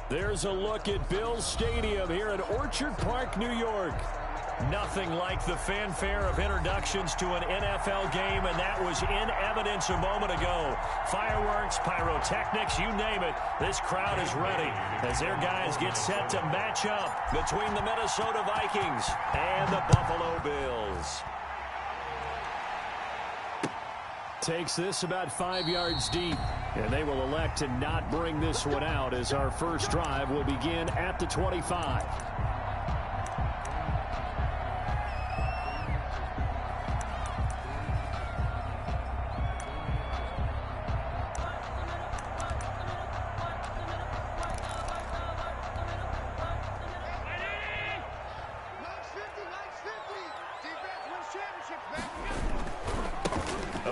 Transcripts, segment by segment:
There's a look at Bills Stadium here in Orchard Park, New York. Nothing like the fanfare of introductions to an NFL game, and that was in evidence a moment ago. Fireworks, pyrotechnics, you name it. This crowd is ready as their guys get set to match up between the Minnesota Vikings and the Buffalo Bills. Takes this about 5 yards deep, and they will elect to not bring this one out as our first drive will begin at the 25.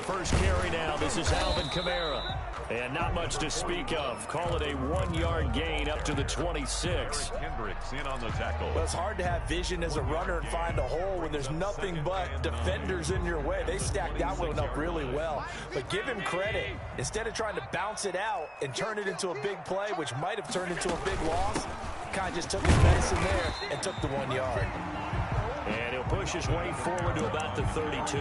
First carry now. This is Alvin Kamara. And not much to speak of. Call it a 1-yard gain up to the 26. Hendricks in on the tackle. Well, it's hard to have vision as a runner and find a hole when there's nothing but defenders in your way. They stacked that one up really well. But give him credit. Instead of trying to bounce it out and turn it into a big play, which might have turned into a big loss, kind of just took his medicine there and took the 1 yard. And he'll push his way forward to about the 32.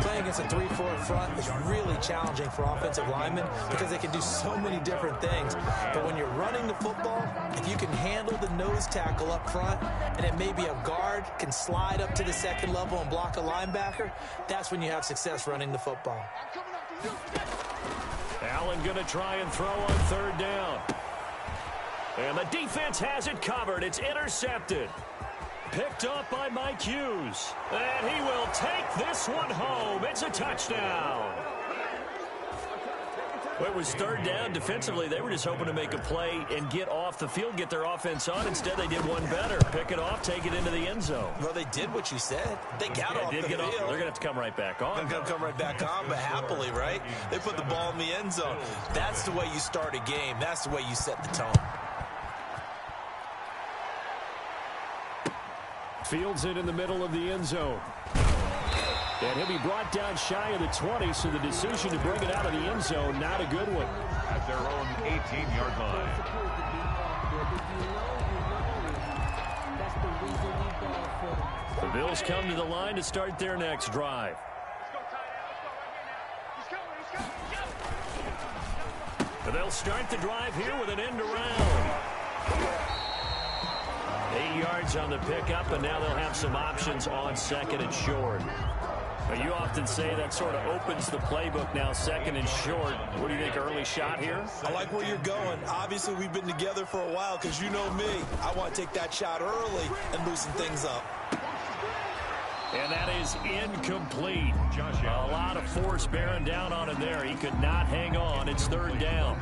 Playing against a 3-4 front is really challenging for offensive linemen because they can do so many different things. But when you're running the football, if you can handle the nose tackle up front, and it may be a guard can slide up to the second level and block a linebacker, that's when you have success running the football. Allen going to try and throw on third down. And the defense has it covered. It's intercepted. Picked up by Mike Hughes. And he will take this one home. It's a touchdown. Well, it was third down. Defensively, they were just hoping to make a play and get off the field, get their offense on. Instead, they did one better. Pick it off, take it into the end zone. Well, they did what you said. They got off the field. They're going to have to come right back on. They're going to come right back on, but happily, right? They put the ball in the end zone. That's the way you start a game. That's the way you set the tone. Fields it in the middle of the end zone. And he'll be brought down shy of the 20, so the decision to bring it out of the end zone, not a good one. At their own 18-yard line. The Bills come to the line to start their next drive. And they'll start the drive here with an end around. 8 yards on the pickup, and now they'll have some options on second and short. But you often say that sort of opens the playbook now, second and short. What do you think, early shot here? I like where you're going. Obviously, we've been together for a while because you know me. I want to take that shot early and loosen things up. And that is incomplete. A lot of force bearing down on him there. He could not hang on. It's third down.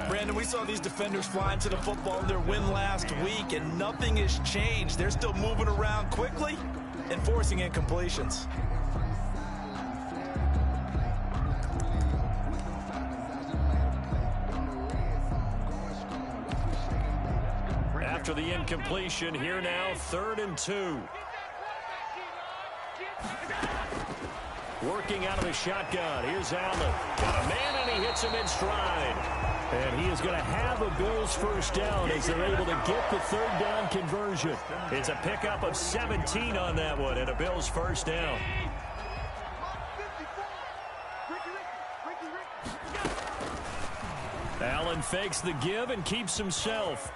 Brandon, we saw these defenders flying to the football in their win last week, and nothing has changed. They're still moving around quickly and forcing incompletions. After the incompletion, here now, 3rd and 2. Working out of the shotgun. Here's Allen. Got a man, and he hits him in stride. And he is going to have a Bills first down as they're able to get the third down conversion. It's a pickup of 17 on that one and a Bills first down. Allen fakes the give and keeps himself.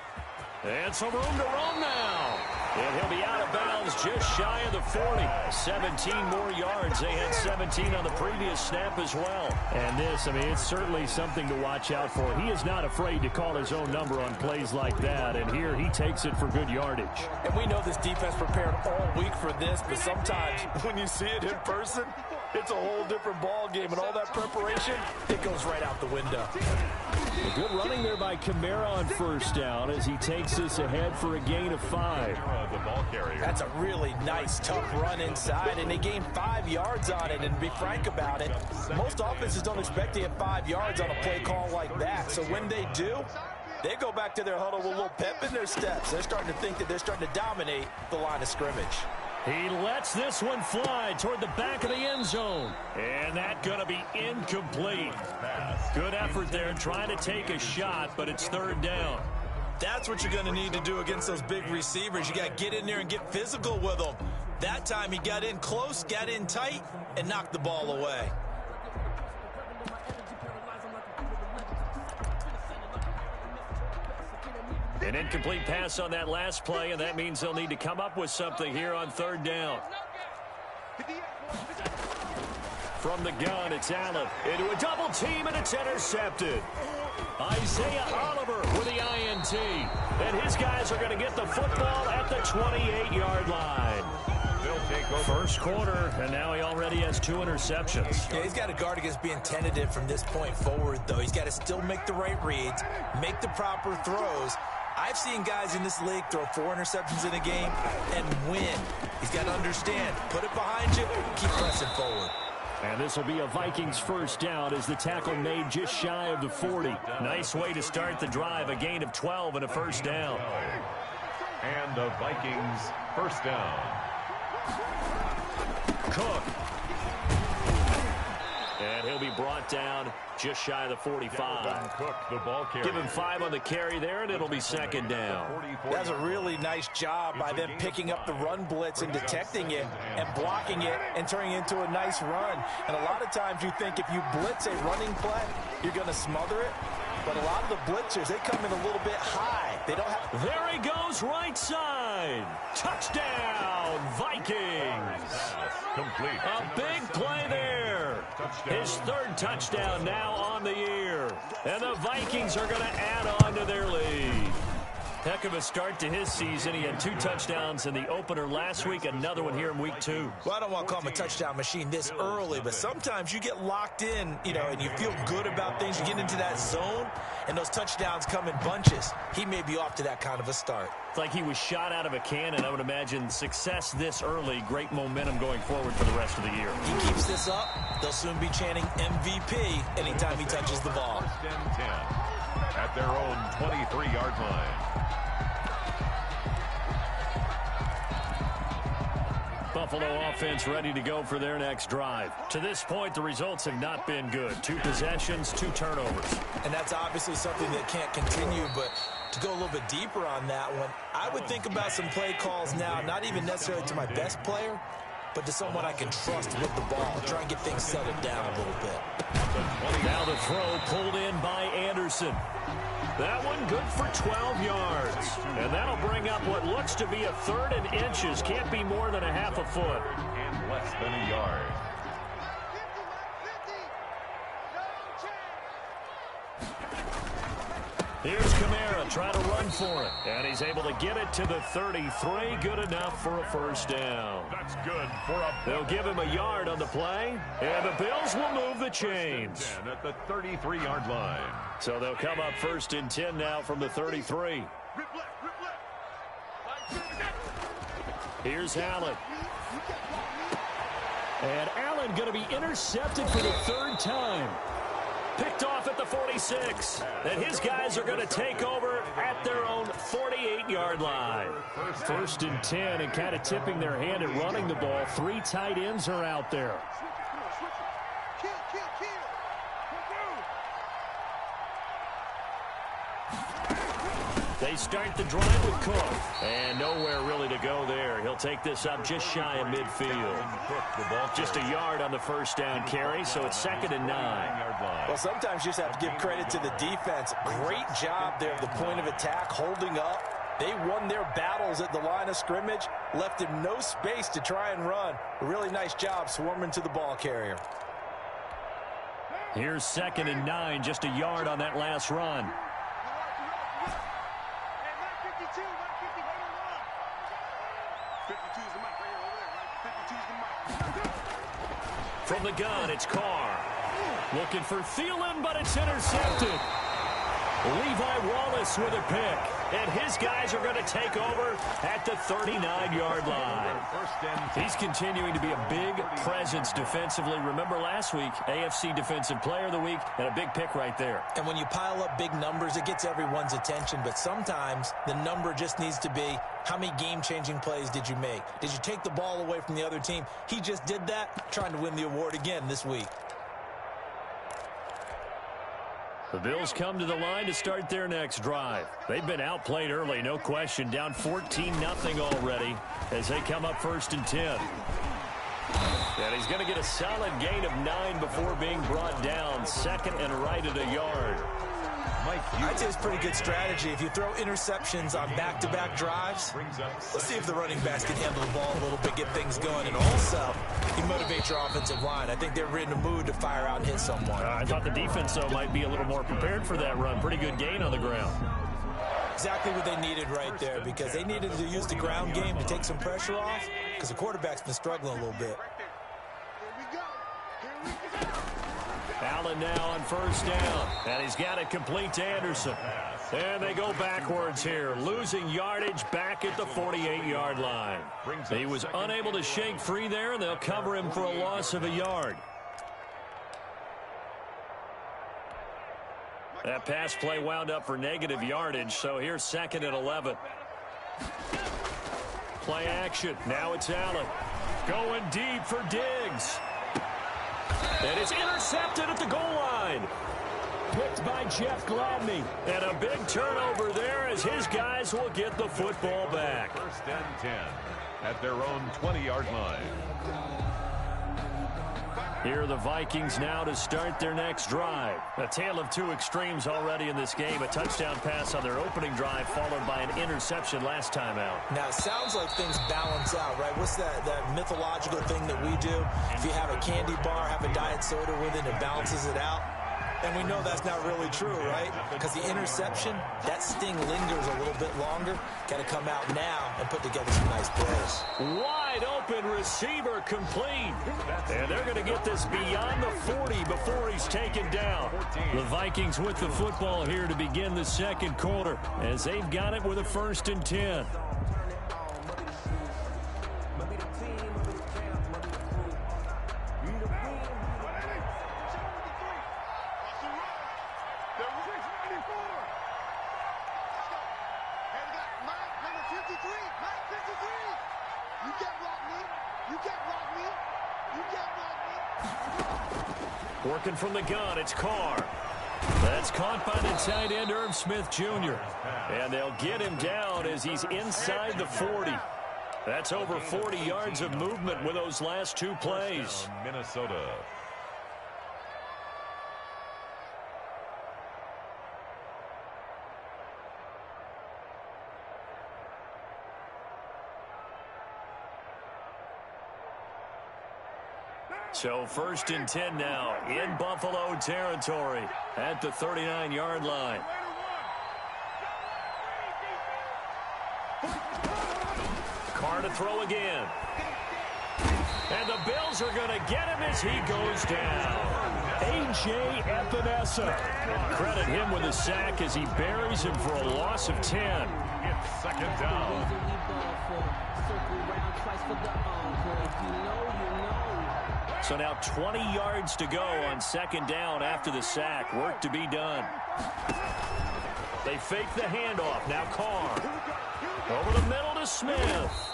And some room to roam now. And he'll be out of bounds just shy of the 40. 17 more yards. They had 17 on the previous snap as well. And this, I mean, it's certainly something to watch out for. He is not afraid to call his own number on plays like that. And here he takes it for good yardage. And we know this defense prepared all week for this, but sometimes when you see it in person, it's a whole different ball game. And all that preparation, it goes right out the window. A good running there by Kamara on first down as he takes this ahead for a gain of 5. The ball carrier. That's a really nice, tough run inside, and they gained 5 yards on it. And to be frank about it, most offenses don't expect to get 5 yards on a play call like that. So when they do, they go back to their huddle with a little pep in their steps. They're starting to think that they're starting to dominate the line of scrimmage. He lets this one fly toward the back of the end zone. And that's going to be incomplete. Good effort there trying to take a shot, but it's third down. That's what you're going to need to do against those big receivers. You got to get in there and get physical with them. That time he got in close, got in tight, and knocked the ball away. An incomplete pass on that last play, and that means they'll need to come up with something here on third down. From the gun, it's Allen into a double team, and it's intercepted. Isaiah Oliver with the INT. And his guys are going to get the football at the 28-yard line. First quarter, and now he already has 2 interceptions. Yeah, he's got to guard against being tentative from this point forward, though. He's got to still make the right reads, make the proper throws. I've seen guys in this league throw 4 interceptions in a game and win. He's got to understand, put it behind you, keep pressing forward. And this will be a Vikings first down as the tackle made just shy of the 40. Nice way to start the drive, a gain of 12 and a first down. And the Vikings first down. Cook. And he'll be brought down just shy of the 45. Cook, the ball carrier. Give him 5 on the carry there, and it'll be second down. That's a really nice job by them picking up the run blitz and detecting it and blocking it and turning it into a nice run. And a lot of times you think if you blitz a running play, you're going to smother it. But a lot of the blitzers, they come in a little bit high. They don't have... There he goes, right side. Touchdown, Vikings. Complete. A big play there. His 3rd touchdown now on the year. And the Vikings are going to add on to their lead. Heck of a start to his season. He had 2 touchdowns in the opener last week, another one here in week 2. Well, I don't want to call him a touchdown machine this early, but sometimes you get locked in, and you feel good about things. You get into that zone, and those touchdowns come in bunches. He may be off to that kind of a start. It's like he was shot out of a cannon. I would imagine success this early, great momentum going forward for the rest of the year. He keeps this up, they'll soon be chanting MVP anytime he touches the ball. First and 10 at their own 23-yard line. Buffalo offense ready to go for their next drive. To this point, the results have not been good. 2 possessions, 2 turnovers. And that's obviously something that can't continue, but to go a little bit deeper on that one, I would think about some play calls now, not even necessarily to my best player, but to someone I can trust with the ball. Try and get things settled down a little bit. Now the throw pulled in by Anderson. That one good for 12 yards. And that'll bring up what looks to be a 3rd and inches. Can't be more than a half a foot. And less than a yard. Here's Kamara trying to run for it. And he's able to get it to the 33. Good enough for a first down. That's good for a... They'll give him a yard on the play. And the Bills will move the chains. At the 33-yard line. So they'll come up 1st and 10 now from the 33. Here's Allen. And Allen going to be intercepted for the 3rd time. Picked off at the 46. And his guys are going to take over at their own 48-yard line. 1st and 10, and kind of tipping their hand at running the ball. 3 tight ends are out there. They start the drive with Cook. And nowhere really to go there. He'll take this up just shy of midfield. Just a yard on the first down carry, so it's 2nd and 9. Well, sometimes you just have to give credit to the defense. Great job there at the point of attack, holding up. They won their battles at the line of scrimmage, left him no space to try and run. A really nice job swarming to the ball carrier. Here's 2nd and 9, just a yard on that last run. From the gun, it's Carr. Looking for Thielen, but it's intercepted. Levi Wallace with a pick. And his guys are going to take over at the 39-yard line. He's continuing to be a big presence defensively. Remember last week, AFC Defensive Player of the Week, and a big pick right there. And when you pile up big numbers, it gets everyone's attention. But sometimes the number just needs to be, how many game-changing plays did you make? Did you take the ball away from the other team? He just did that, trying to win the award again this week. The Bills come to the line to start their next drive. They've been outplayed early, no question. Down 14-0 already as they come up 1st and 10. And he's going to get a solid gain of 9 before being brought down. 2nd and right at a yard. I'd say it's pretty good strategy. If you throw interceptions on back-to-back drives, let's see if the running backs can handle the ball a little bit, get things going. And also, you motivate your offensive line. I think they're in the mood to fire out and hit someone. I thought the defense, though, might be a little more prepared for that run. Pretty good gain on the ground. Exactly what they needed right there, because they needed to use the ground game to take some pressure off, because the quarterback's been struggling a little bit. Allen now on 1st down, and he's got it complete to Anderson. And they go backwards here, losing yardage back at the 48-yard line. He was unable to shake free there, and they'll cover him for a loss of a yard. That pass play wound up for negative yardage, so here's 2nd and 11. Play action. Now it's Allen. Going deep for Diggs. And it's intercepted at the goal line. Picked by Jeff Gladney. And a big turnover there as his guys will get the football back. 1st and 10 at their own 20-yard line. Here are the Vikings now to start their next drive. A tale of two extremes already in this game. A touchdown pass on their opening drive followed by an interception last time out. Now, it sounds like things balance out, right? What's that mythological thing that we do? If you have a candy bar, have a diet soda with it, it balances it out. And we know that's not really true, right? Because the interception, that sting lingers a little bit longer. Got to come out now and put together some nice plays. Wide open receiver complete. And they're going to get this beyond the 40 before he's taken down. The Vikings with the football here to begin the 2nd quarter as they've got it with a 1st and 10. Working from the gun, it's Carr. That's caught by the tight end, Irv Smith Jr. And they'll get him down as he's inside the 40. That's over 40 yards of movement with those last 2 plays. Minnesota. So 1st and 10 now in Buffalo territory at the 39-yard line. Carr to throw again. And the Bills are going to get him as he goes down. A.J. Epinesa. Credit him with a sack as he buries him for a loss of 10. It's 2nd down. So now 20 yards to go on 2nd down after the sack. Work to be done. They fake the handoff. Now Carr. Over the middle to Smith.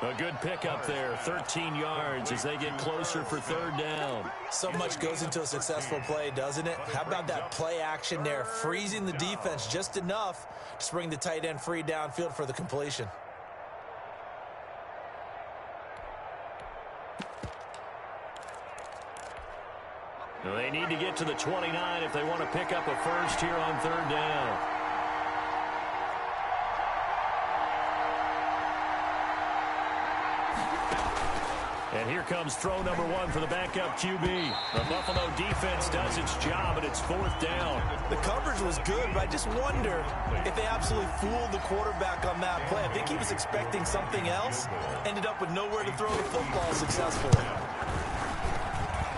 A good pickup there. 13 yards as they get closer for 3rd down. So much goes into a successful play, doesn't it? How about that play action there? Freezing the defense just enough to bring the tight end free downfield for the completion. They need to get to the 29 if they want to pick up a first here on 3rd down. And here comes throw number 1 for the backup QB. The Buffalo defense does its job, and it's 4th down. The coverage was good, but I just wonder if they absolutely fooled the quarterback on that play. I think he was expecting something else. Ended up with nowhere to throw the football successfully.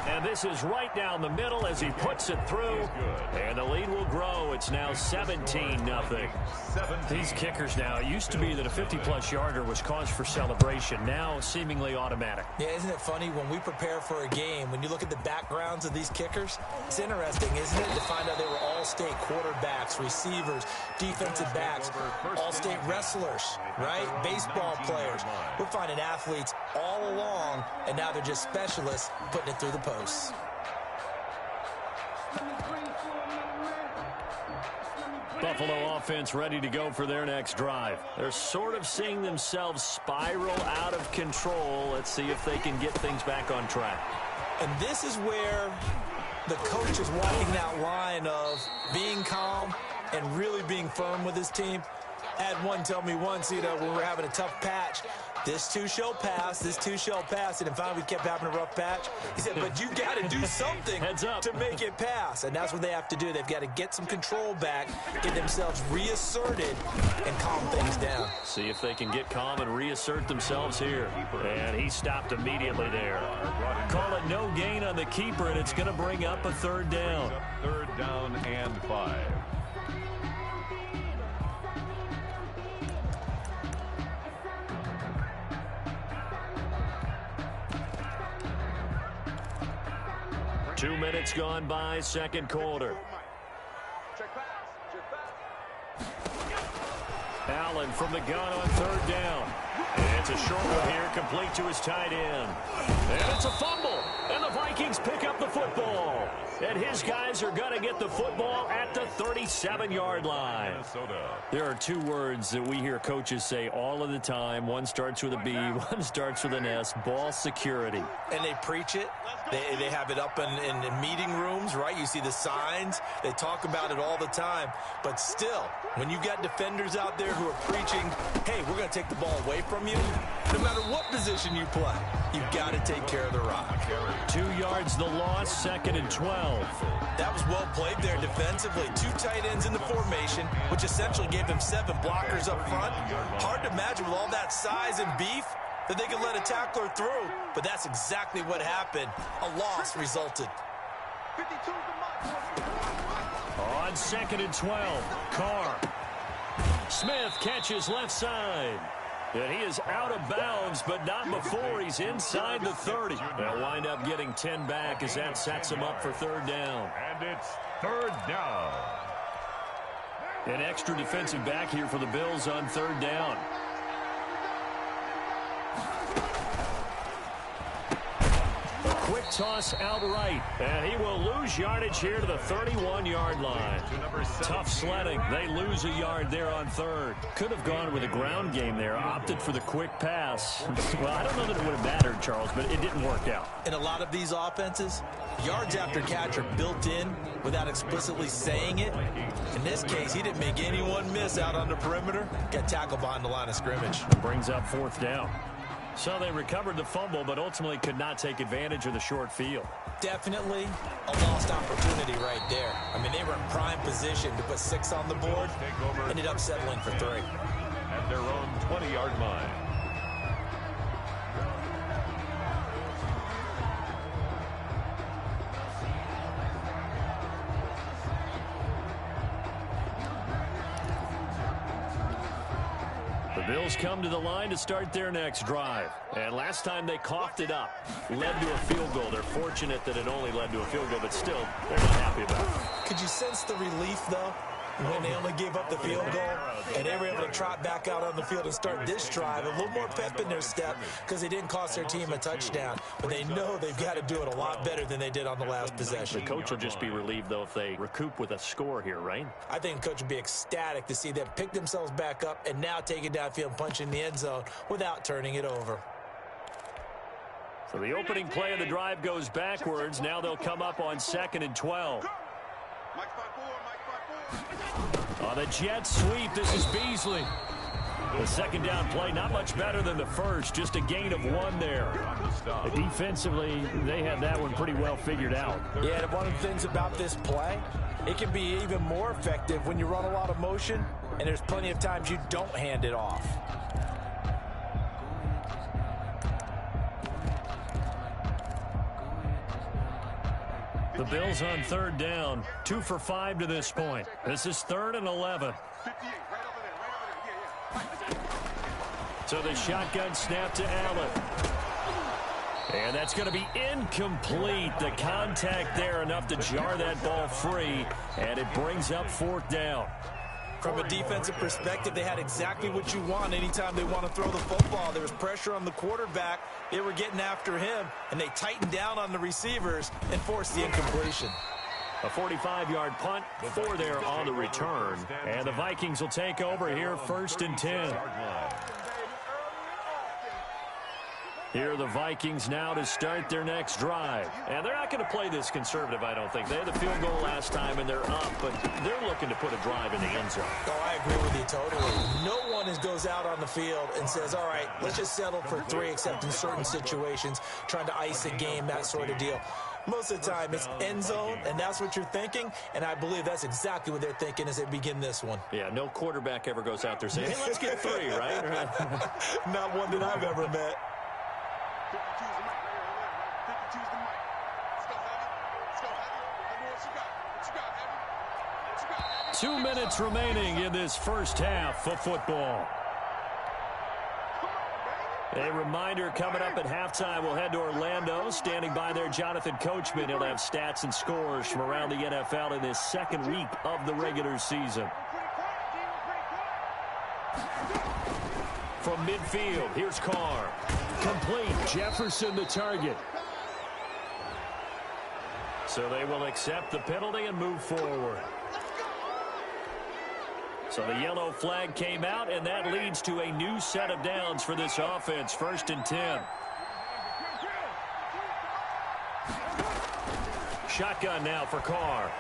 And this is right down the middle as he puts it through. And the lead will grow. It's now 17-0. These kickers now, it used to be that a 50-plus yarder was cause for celebration. Now seemingly automatic. Yeah, isn't it funny when we prepare for a game, when you look at the backgrounds of these kickers, it's interesting, isn't it, to find out they were all-state quarterbacks, receivers, defensive backs, all-state wrestlers, right? Baseball players. We're finding athletes all along, and now they're just specialists putting it through the posts. Buffalo offense ready to go for their next drive. They're sort of seeing themselves spiral out of control. Let's see if they can get things back on track. And this is where the coach is walking that line of being calm and really being firm with his team. I had one tell me once, when we're having a tough patch, this too shall pass, this too shall pass. And finally we kept having a rough patch. He said, but you got to do something to make it pass. And that's what they have to do. They've got to get some control back, get themselves reasserted, and calm things down. See if they can get calm and reassert themselves here. And he stopped immediately there. Call it no gain on the keeper, and it's going to bring up a third down. Third down and 5. Two minutes gone by, second quarter. Allen from the gun on third down. And it's a short one here, complete to his tight end. And it's a fumble. And the Vikings pick up the football. And his guys are going to get the football at the 37-yard line. There are two words that we hear coaches say all of the time. One starts with a B, one starts with an S, ball security. And they preach it. They have it up in meeting rooms, right? You see the signs. They talk about it all the time. But still, when you've got defenders out there who are preaching, hey, we're going to take the ball away from you, no matter what position you play, you've got to take care of the rock. 2 yards the loss, second and 12. That was well played there defensively. Two tight ends in the formation, which essentially gave them 7 blockers up front. Hard to imagine with all that size and beef that they could let a tackler through, but that's exactly what happened. A loss resulted. On second and 12, Carr. Smith catches left side. And he is out of bounds, but not before he's inside the 30. They'll wind up getting 10 back as that sets him up for third down. And it's third down. An extra defensive back here for the Bills on third down. Quick toss out right, and he will lose yardage here to the 31-yard line. Tough sledding. They lose a yard there on third. Could have gone with a ground game there. Opted for the quick pass. Well, I don't know that it would have mattered, Charles, but it didn't work out. In a lot of these offenses, yards after catch are built in without explicitly saying it. In this case, he didn't make anyone miss out on the perimeter. Got tackled behind the line of scrimmage. Brings up fourth down. So they recovered the fumble, but ultimately could not take advantage of the short field. Definitely a lost opportunity right there. I mean, they were in prime position to put 6 on the board. Ended up settling for 3. At their own 20-yard line. The Bills come to the line to start their next drive. And last time they coughed it up, led to a field goal. They're fortunate that it only led to a field goal, but still, they're not happy about it. Could you sense the relief, though, when they only gave up the field goal and they were able to trot back out on the field and start this drive? A little more pep in their step because they didn't cost their team a touchdown. But they know they've got to do it a lot better than they did on the last possession. The coach will just be relieved, though, if they recoup with a score here, right? I think the coach would be ecstatic to see them pick themselves back up and now take it downfield and punch in the end zone without turning it over. So the opening play of the drive goes backwards. Now they'll come up on second and 12. On the jet sweep, this is Beasley. The second down play, not much better than the first, just a gain of 1 there. Defensively, they had that one pretty well figured out. Yeah, and one of the things about this play, it can be even more effective when you run a lot of motion, and there's plenty of times you don't hand it off. The Bills on third down, 2 for 5 to this point. This is 3rd and 11. So the shotgun snap to Allen. And that's going to be incomplete. The contact there enough to jar that ball free, and it brings up 4th down. From a defensive perspective, they had exactly what you want anytime they want to throw the football. There was pressure on the quarterback. They were getting after him, and they tightened down on the receivers and forced the incompletion. A 45-yard punt, 4 there on the return. And the Vikings will take over here, 1st and 10. Here are the Vikings now to start their next drive. And they're not going to play this conservative, I don't think. They had the field goal last time, and they're up, but they're looking to put a drive in the end zone. Oh, I agree with you totally. No one goes out on the field and says, all right, let's just settle for 3, except in certain situations, trying to ice a game, that sort of deal. Most of the time, it's end zone, and that's what you're thinking, and I believe that's exactly what they're thinking as they begin this one. Yeah, no quarterback ever goes out there saying, hey, let's get 3, right? Not one that I've ever met. 2 minutes remaining in this first half of football. A reminder, coming up at halftime, we'll head to Orlando. Standing by there, Jonathan Coachman. He'll have stats and scores from around the NFL in this second week of the regular season. From midfield, here's Carr. Complete. Jefferson the target. So they will accept the penalty and move forward. So the yellow flag came out, and that leads to a new set of downs for this offense. 1st and 10. Shotgun now for Carr.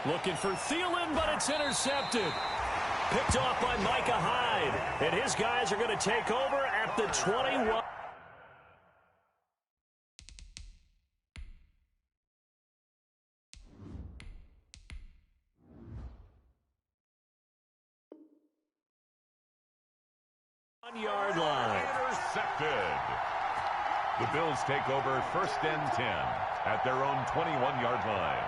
Looking for Thielen, but it's intercepted. Picked off by Micah Hyde. And his guys are going to take over at the 21. Yard line. Intercepted. The Bills take over 1st and 10 at their own 21-yard line.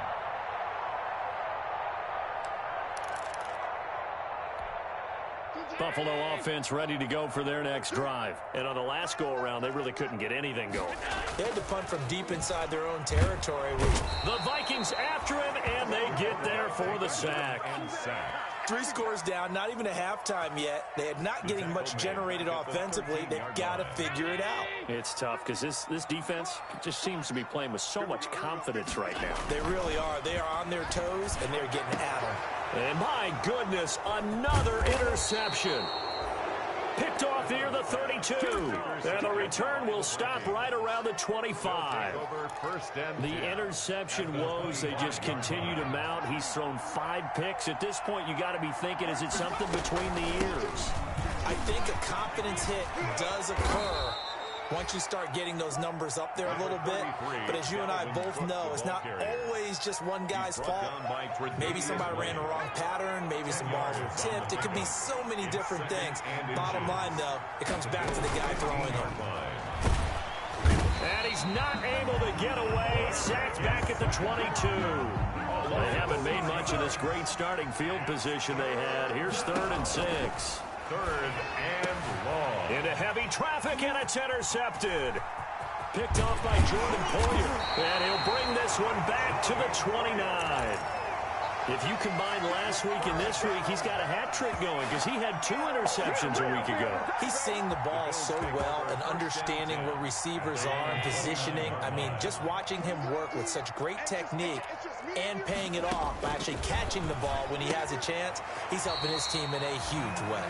Buffalo offense ready to go for their next drive. And on the last go-around, they really couldn't get anything going. They had to punt from deep inside their own territory. The Vikings after him, and they get there for the sack. 3 scores down, not even a halftime yet. They are not getting much generated offensively. They've got to figure it out. It's tough because this defense just seems to be playing with so much confidence right now. They really are. They are on their toes, and they're getting at them. And my goodness, another interception. Picked off here, the 32. And the return will stop right around the 25. The interception woes, they just continue to mount. He's thrown 5 picks. At this point, you got to be thinking, is it something between the ears? I think a confidence hit does occur once you start getting those numbers up there a little bit. But as you and I both know, it's not always just one guy's fault. Maybe somebody ran the wrong pattern. Maybe some balls were tipped. It could be so many different things. Bottom line, though, it comes back to the guy throwing them. And he's not able to get away. Sacked back at the 22. They haven't made much of this great starting field position they had. Here's 3rd and 6. 3rd and long. Into heavy traffic, and it's intercepted. Picked off by Jordan Poyer. And he'll bring this one back to the 29. If you combine last week and this week, he's got a hat trick going because he had 2 interceptions a week ago. He's seeing the ball so well and understanding where receivers are and positioning. I mean, just watching him work with such great technique and paying it off by actually catching the ball when he has a chance, he's helping his team in a huge way.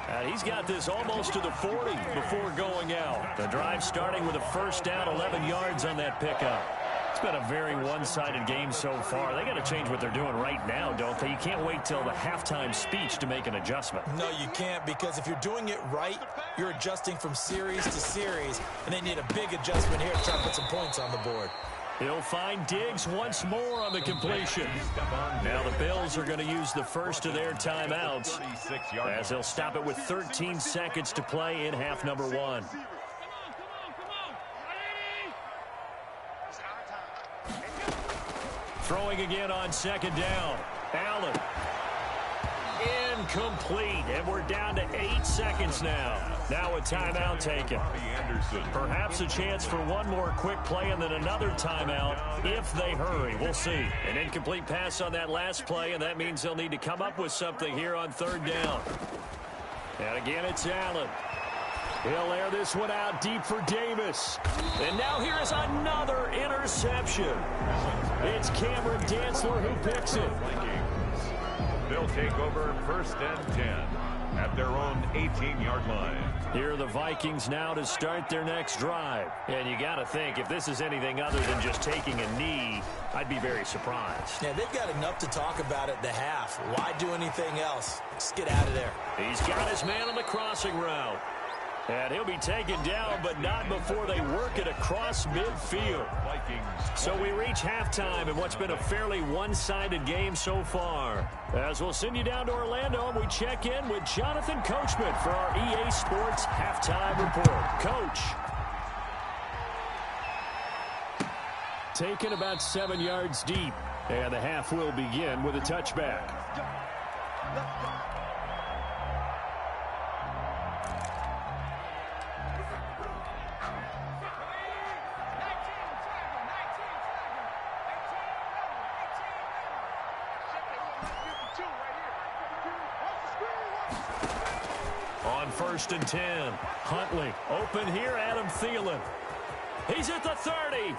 And he's got this almost to the 40 before going out. The drive starting with a 1st down, 11 yards on that pickup. It's been a very one-sided game so far. They got to change what they're doing right now, don't they? You can't wait till the halftime speech to make an adjustment. No, you can't, because if you're doing it right, you're adjusting from series to series, and they need a big adjustment here to try to put some points on the board. He'll find Diggs once more on the completion. Now the Bills are going to use the first of their timeouts as they'll stop it with 13 seconds to play in half number 1. Throwing again on 2nd down. Allen. Incomplete. And we're down to 8 seconds now. Now a timeout taken. Perhaps a chance for one more quick play and then another timeout if they hurry. We'll see. An incomplete pass on that last play, and that means they'll need to come up with something here on 3rd down. And again, it's Allen. He'll air this one out deep for Davis. And now here is another interception. It's Cameron Dantzler who picks it. They'll take over 1st and 10 at their own 18-yard line. Here are the Vikings now to start their next drive. And you got to think, if this is anything other than just taking a knee, I'd be very surprised. Yeah, they've got enough to talk about at the half. Why do anything else? Just get out of there. He's got his man on the crossing route. And he'll be taken down, but not before they work it across midfield. So we reach halftime in what's been a fairly one-sided game so far. As we'll send you down to Orlando, and we check in with Jonathan Coachman for our EA Sports Halftime Report. Coach. Taken about 7 yards deep, and the half will begin with a touchback. On 1st and 10, Huntley open here, Adam Thielen. He's at the 30,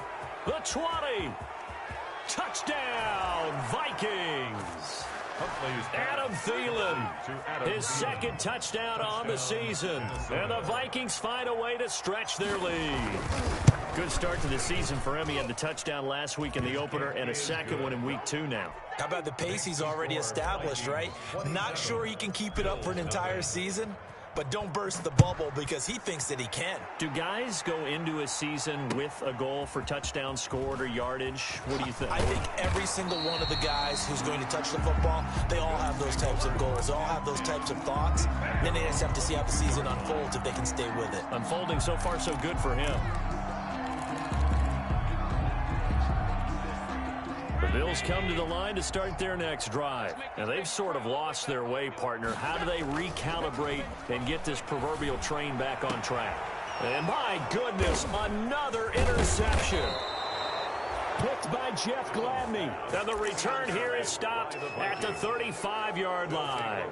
the 20. Touchdown, Vikings. Adam Thielen, his second touchdown on the season. And the Vikings find a way to stretch their lead. Good start to the season for him. He had the touchdown last week in the opener and a second one in week 2 now. How about the pace he's already established, right? Not sure he can keep it up for an entire season, but don't burst the bubble because he thinks that he can. Do guys go into a season with a goal for touchdown scored or yardage? What do you think? I think every single one of the guys who's going to touch the football, they all have those types of goals. They all have those types of thoughts. Then they just have to see how the season unfolds if they can stay with it. Unfolding so far so good for him. The Bills come to the line to start their next drive. And they've sort of lost their way, partner. How do they recalibrate and get this proverbial train back on track? And my goodness, another interception. Picked by Jeff Gladney. And the return here is stopped at the 35-yard line.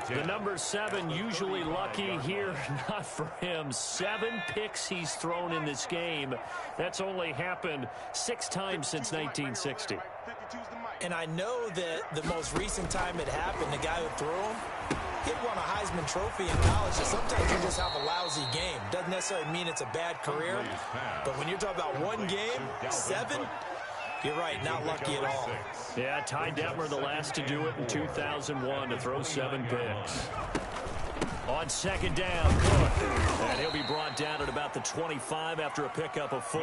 The number 7 usually lucky here. Not for him. 7 picks he's thrown in this game. That's only happened 6 times since 1960. And I know that the most recent time it happened, the guy who threw him, he won a Heisman Trophy in college, so sometimes you just have a lousy game. Doesn't necessarily mean it's a bad career, but when you're talking about one game, 7, you're right, not lucky at all. Yeah, Ty Detmer, the last to do it in 2001, to throw 7 picks. On second down, Cook. And he'll be brought down at about the 25 after a pickup of 4.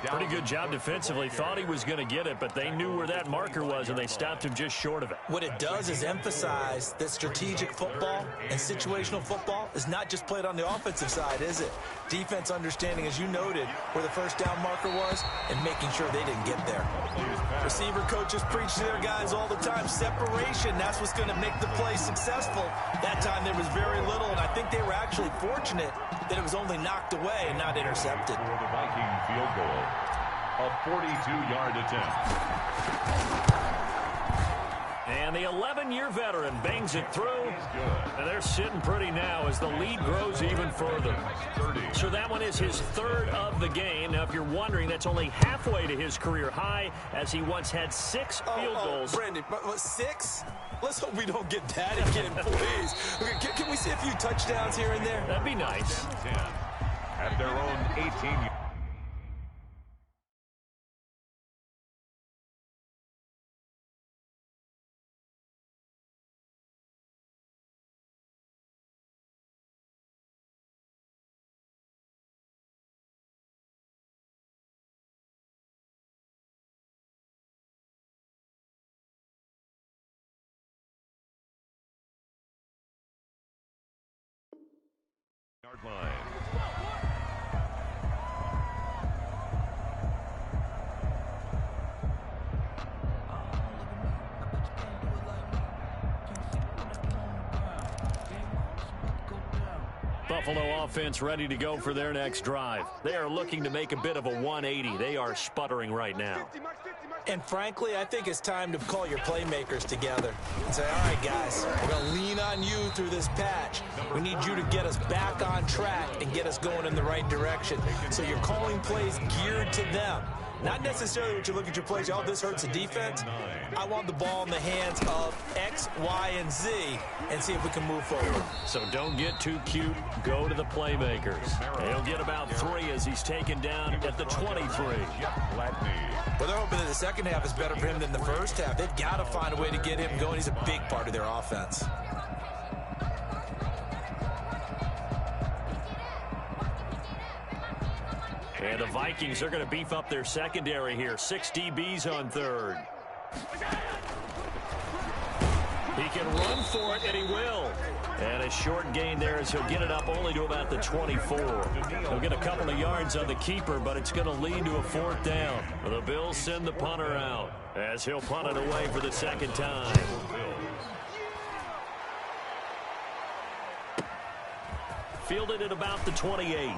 Pretty good job defensively. Thought he was going to get it, but they knew where that marker was, and they stopped him just short of it. What it does is emphasize that strategic football and situational football is not just played on the offensive side, is it? Defense understanding, as you noted, where the first down marker was and making sure they didn't get there. Receiver coaches preach to their guys all the time. Separation, that's what's going to make the play successful. That time there was very little, and I think they were actually fortunate that it was only knocked away and not intercepted. For the Viking field goal, a 42-yard attempt. And the 11-year veteran bangs it through. And they're sitting pretty now as the lead grows even further. So that one is his 3rd of the game. Now, if you're wondering, that's only halfway to his career high, as he once had 6 field goals. Brandon, 6? Let's hope we don't get that again, please. Okay, can we see a few touchdowns here and there? That'd be nice. At their own 18. Line. Buffalo offense ready to go for their next drive. They are looking to make a bit of a 180. They are sputtering right now. And frankly, I think it's time to call your playmakers together and say, all right, guys, we're going to lean on you through this patch. We need you to get us back on track and get us going in the right direction. So you're calling plays geared to them. Not necessarily what you look at your plays, oh, this hurts the defense. I want the ball in the hands of X, Y, and Z and see if we can move forward. So don't get too cute. Go to the playmakers. He'll get about 3 as he's taken down at the 23. Well, they're hoping that the second half is better for him than the first half. They've got to find a way to get him going. He's a big part of their offense. And the Vikings are going to beef up their secondary here. 6 DBs on third. He can run for it, and he will. And a short gain there as he'll get it up only to about the 24. He'll get a couple of yards on the keeper, but it's going to lead to a 4th down. The Bills send the punter out as he'll punt it away for the second time. Fielded at about the 28.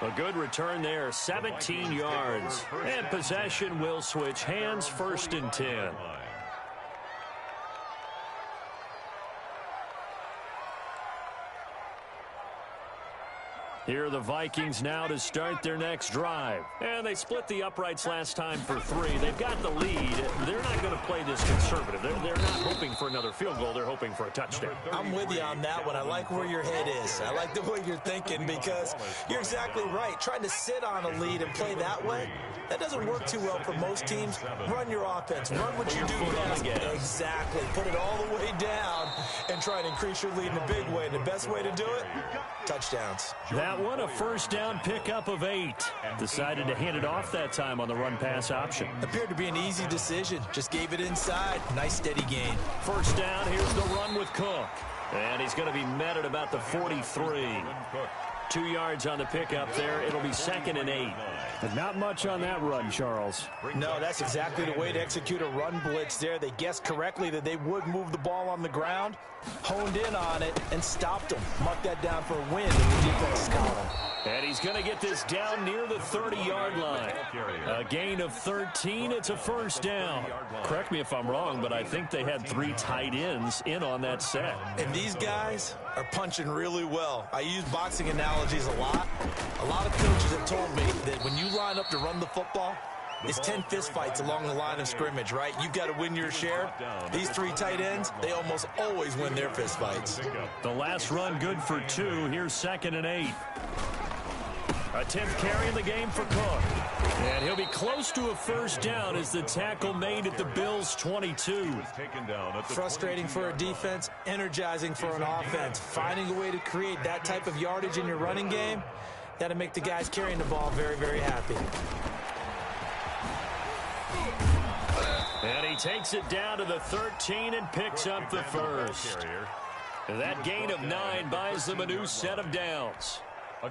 A good return there, 17 yards. And possession will switch hands, 1st and 10. Here are the Vikings now to start their next drive. And they split the uprights last time for 3. They've got the lead. They're not going to play this conservative. They're not hoping for another field goal. They're hoping for a touchdown. I'm with you on that one. I like where your head is. I like the way you're thinking because you're exactly right. Trying to sit on a lead and play that way, that doesn't work too well for most teams. Run your offense. Run what you do best. Exactly. Put it all the way down and try to increase your lead in a big way. And the best way to do it, touchdowns. That one, a first down pickup of 8. Decided to hand it off that time on the run-pass option. Appeared to be an easy decision. Just gave it inside. Nice steady gain. First down, here's the run with Cook. And he's going to be met at about the 43. 2 yards on the pickup there. It'll be 2nd and 8. But not much on that run, Charles. No, that's exactly the way to execute a run blitz there. They guessed correctly that they would move the ball on the ground, honed in on it, and stopped them. Mark that down for a win in the defense column. And he's going to get this down near the 30-yard line. A gain of 13. It's a first down. Correct me if I'm wrong, but I think they had 3 tight ends in on that set. And these guys are punching really well. I use boxing analogies a lot. A lot of coaches have told me that when you line up to run the football, it's 10 fistfights along the line of scrimmage, right? You've got to win your share. These 3 tight ends, they almost always win their fistfights. The last run good for 2. Here's 2nd and 8. A 10th carry in the game for Cook. And he'll be close to a first down as the tackle made at the Bills' 22. Frustrating for a defense, energizing for an offense. Finding a way to create that type of yardage in your running game, that'll make the guys carrying the ball very, very happy. And he takes it down to the 13 and picks up the first. That gain of 9 buys them a new set of downs.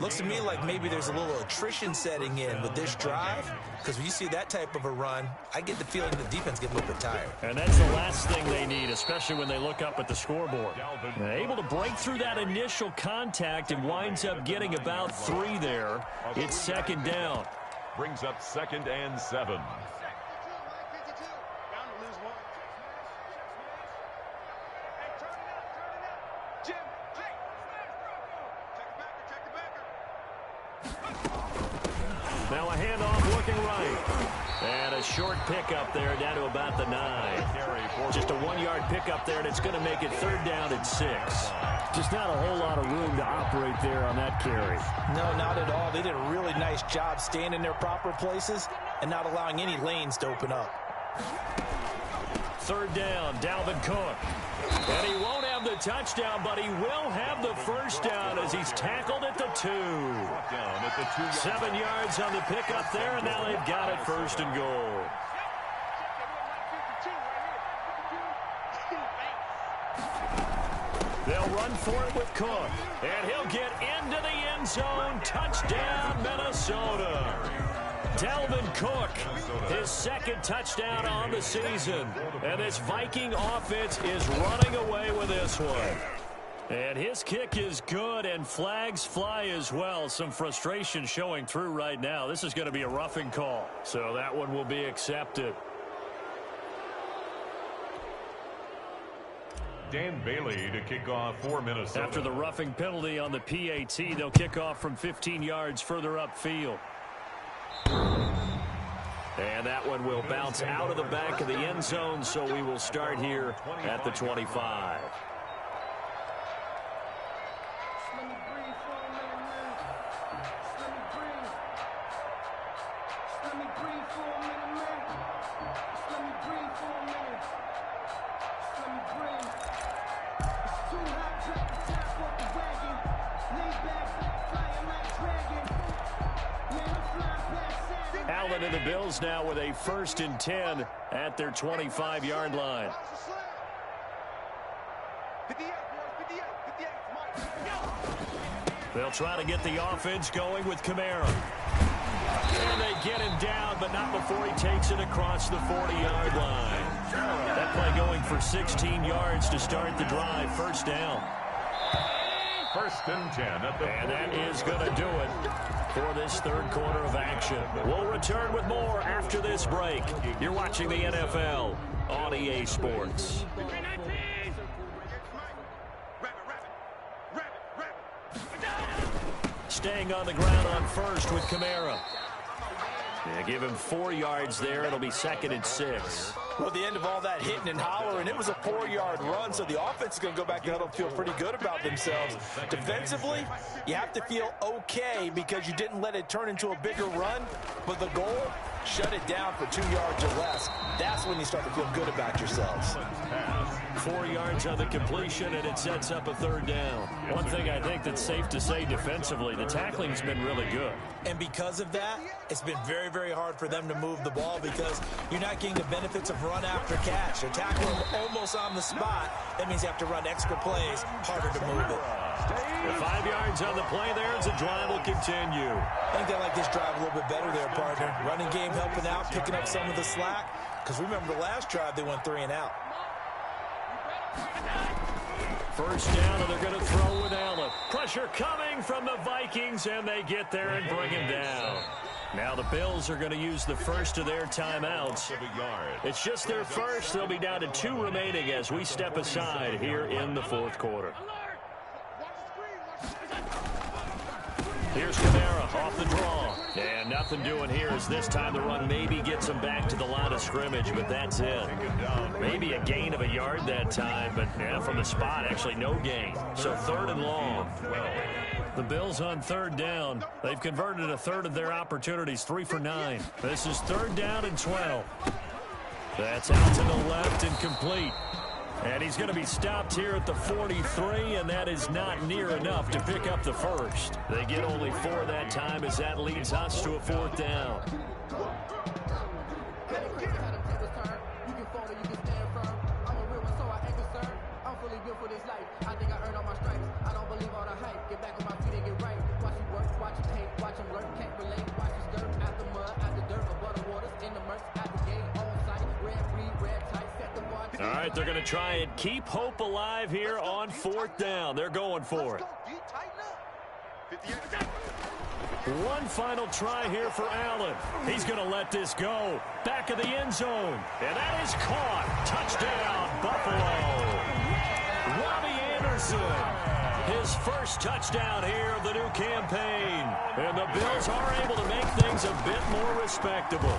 Looks to me like maybe there's a little attrition setting in with this drive, because when you see that type of a run, I get the feeling the defense gets a little bit tired. And that's the last thing they need, especially when they look up at the scoreboard. Able to break through that initial contact and winds up getting about 3 there. It's 2nd down. Brings up 2nd and 7. Now a handoff looking right. And a short pickup there down to about the 9. Just a 1-yard pickup there, and it's going to make it 3rd down and 6. Just not a whole lot of room to operate there on that carry. No, not at all. They did a really nice job staying in their proper places and not allowing any lanes to open up. 3rd down, Dalvin Cook. And he won't have the touchdown, but he will have the first down as he's tackled at the 2. 7 yards on the pickup there, and now they've got it 1st and goal. They'll run for it with Cook, and he'll get into the end zone. Touchdown, Minnesota. Dalvin Cook, his 2nd touchdown on the season. And this Viking offense is running away with this one. And his kick is good, and flags fly as well. Some frustration showing through right now. This is going to be a roughing call, so that one will be accepted. Dan Bailey to kick off for Minnesota. After the roughing penalty on the PAT, they'll kick off from 15 yards further upfield. And that one will bounce out of the back of the end zone, so we will start here at the 25. Allen and the Bills now with a 1st and 10 at their 25-yard line. They'll try to get the offense going with Kamara. And they get him down, but not before he takes it across the 40-yard line. That play going for 16 yards to start the drive. 1st down. 1st and 10 at the And that is going to do it for this 3rd quarter of action. We'll return with more after this break. You're watching the NFL on EA Sports. Staying on the ground on 1st with Kamara. Yeah, give him 4 yards there. It'll be 2nd and 6. Well, at the end of all that hitting and hollering, it was a 4-yard run, so the offense is going to go back and feel pretty good about themselves. Defensively, you have to feel okay because you didn't let it turn into a bigger run, but the goal, shut it down for 2 yards or less. That's when you start to feel good about yourselves. 4 yards on the completion, and it sets up a 3rd down. One thing I think that's safe to say defensively, the tackling's been really good. And because of that, it's been very, very hard for them to move the ball because you're not getting the benefits of run after catch. They're tackling almost on the spot. That means you have to run extra plays, harder to move it. With 5 yards on the play there as the drive will continue. I think they like this drive a little bit better there, partner. Running game helping out, picking up some of the slack. Because remember the last drive, they went 3 and out. 1st down, and they're going to throw with Allen. Pressure coming from the Vikings, and they get there and bring him down. Now the Bills are going to use the first of their timeouts. It's just their first. They'll be down to 2 remaining as we step aside here in the 4th quarter. Here's Kamara off the draw. And nothing doing here as this time the run maybe gets him back to the line of scrimmage, but that's it. Maybe a gain of a yard that time, but yeah, from the spot, actually no gain. So 3rd and long. The Bills on 3rd down. They've converted a 3rd of their opportunities, 3 for 9. This is 3rd down and 12. That's out to the left and complete. And he's going to be stopped here at the 43, and that is not near enough to pick up the 1st. They get only 4 that time as that leads us to a 4th down. All right, they're going to try and keep hope alive here on 4th down. They're going for it. One final try here for Allen. He's going to let this go. Back of the end zone. And that is caught. Touchdown, Buffalo. Robbie Anderson. His 1st touchdown here of the new campaign. And the Bills are able to make things a bit more respectable.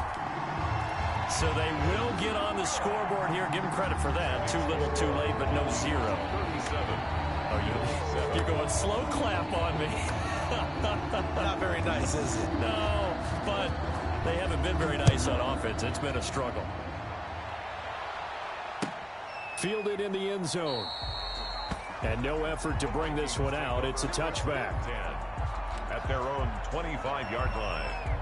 So they will get on the scoreboard here. Give them credit for that. Too little, too late, but no 0. Oh, you're going slow clap on me. Not very nice, is it? No, but they haven't been very nice on offense. It's been a struggle. Fielded in the end zone. And no effort to bring this one out. It's a touchback. At their own 25-yard line.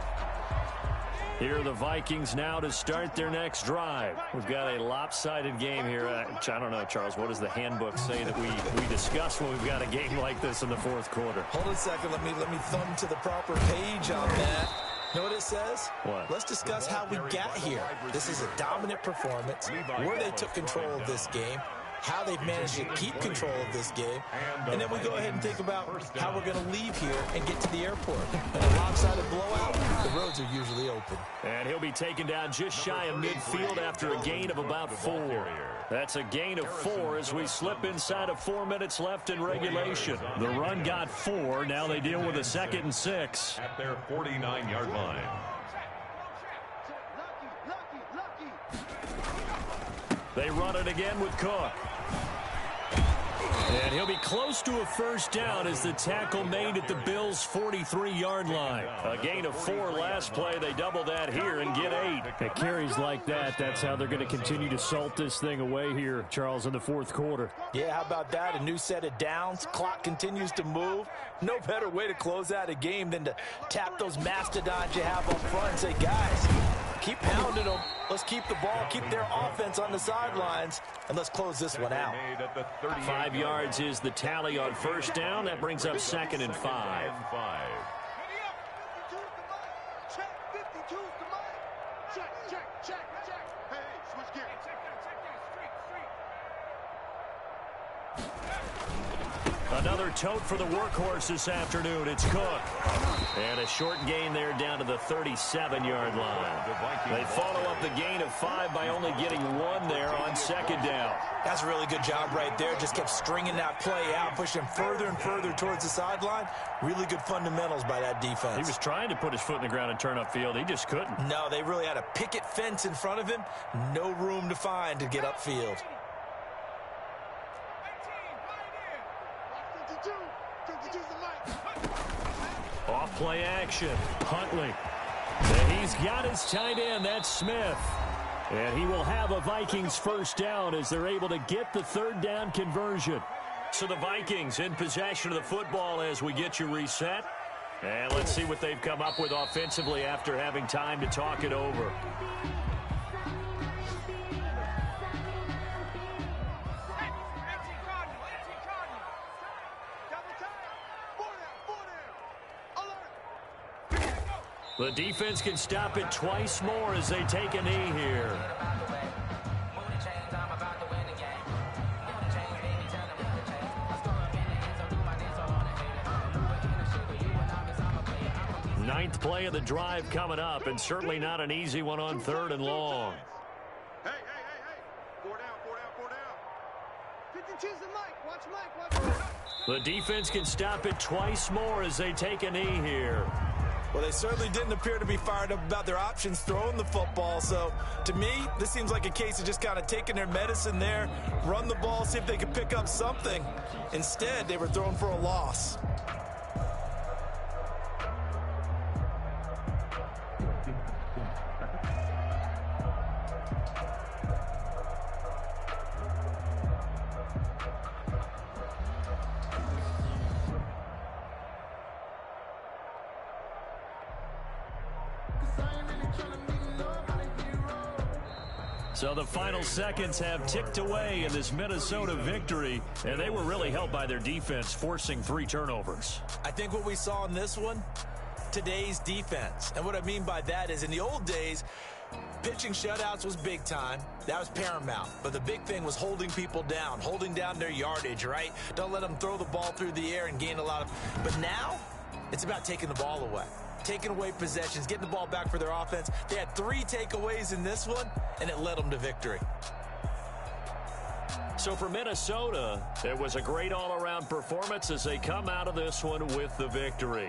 Here are the Vikings now to start their next drive. We've got a lopsided game here. I don't know, Charles, what does the handbook say that we discuss when we've got a game like this in the 4th quarter? Hold a second. Let me thumb to the proper page on that. You know what it says? What? Let's discuss how we got here. This is a dominant performance, where they took control of this game, how they've managed to keep control of this game. And then we go ahead and think about how we're going to leave here and get to the airport. In a lopsided blowout, the roads are usually open. And he'll be taken down just shy of midfield after a gain of about 4. That's a gain of 4 as we slip inside of 4 minutes left in regulation. The run got 4. Now they deal with a 2nd and 6. At their 49-yard line. They run it again with Cook. And he'll be close to a first down as the tackle made at the Bills' 43-yard line. A gain of 4 last play. They double that here and get 8. At carries like that, that's how they're going to continue to salt this thing away here, Charles, in the 4th quarter. Yeah, how about that? A new set of downs. Clock continues to move. No better way to close out a game than to tap those mastodons you have up front and say, guys, keep pounding them. Let's keep the ball, keep their offense on the sidelines, and let's close this one out. 5 yards is the tally on first down. That brings up 2nd and 5. Another tote for the workhorse this afternoon. It's Cook. And a short gain there down to the 37-yard line. They follow up the gain of 5 by only getting 1 there on 2nd down. That's a really good job right there. Just kept stringing that play out, pushing further and further towards the sideline. Really good fundamentals by that defense. He was trying to put his foot in the ground and turn upfield. He just couldn't. No, they really had a picket fence in front of him. No room to find to get upfield. Off play action. Huntley. And he's got his tight end. That's Smith. And he will have a Vikings first down as they're able to get the 3rd down conversion. So the Vikings in possession of the football as we get you reset. And let's see what they've come up with offensively after having time to talk it over. The defense can stop it twice more as they take a knee here. Ninth play of the drive coming up, and certainly not an easy one on 3rd and long. Hey. 4 down. 52's the mic. Watch Mike. The defense can stop it twice more as they take a knee here. Well, they certainly didn't appear to be fired up about their options throwing the football. So, to me, this seems like a case of just kind of taking their medicine there, run the ball, see if they could pick up something. Instead, they were throwing for a loss. So the final seconds have ticked away in this Minnesota victory, and they were really helped by their defense, forcing 3 turnovers. I think what we saw in this one, today's defense. And what I mean by that is in the old days, pitching shutouts was big time. That was paramount. But the big thing was holding people down, holding down their yardage, right? Don't let them throw the ball through the air and gain a lot of... But now, it's about taking the ball away. Taking away possessions, getting the ball back for their offense. They had 3 takeaways in this one, and it led them to victory. So for Minnesota, it was a great all-around performance as they come out of this one with the victory.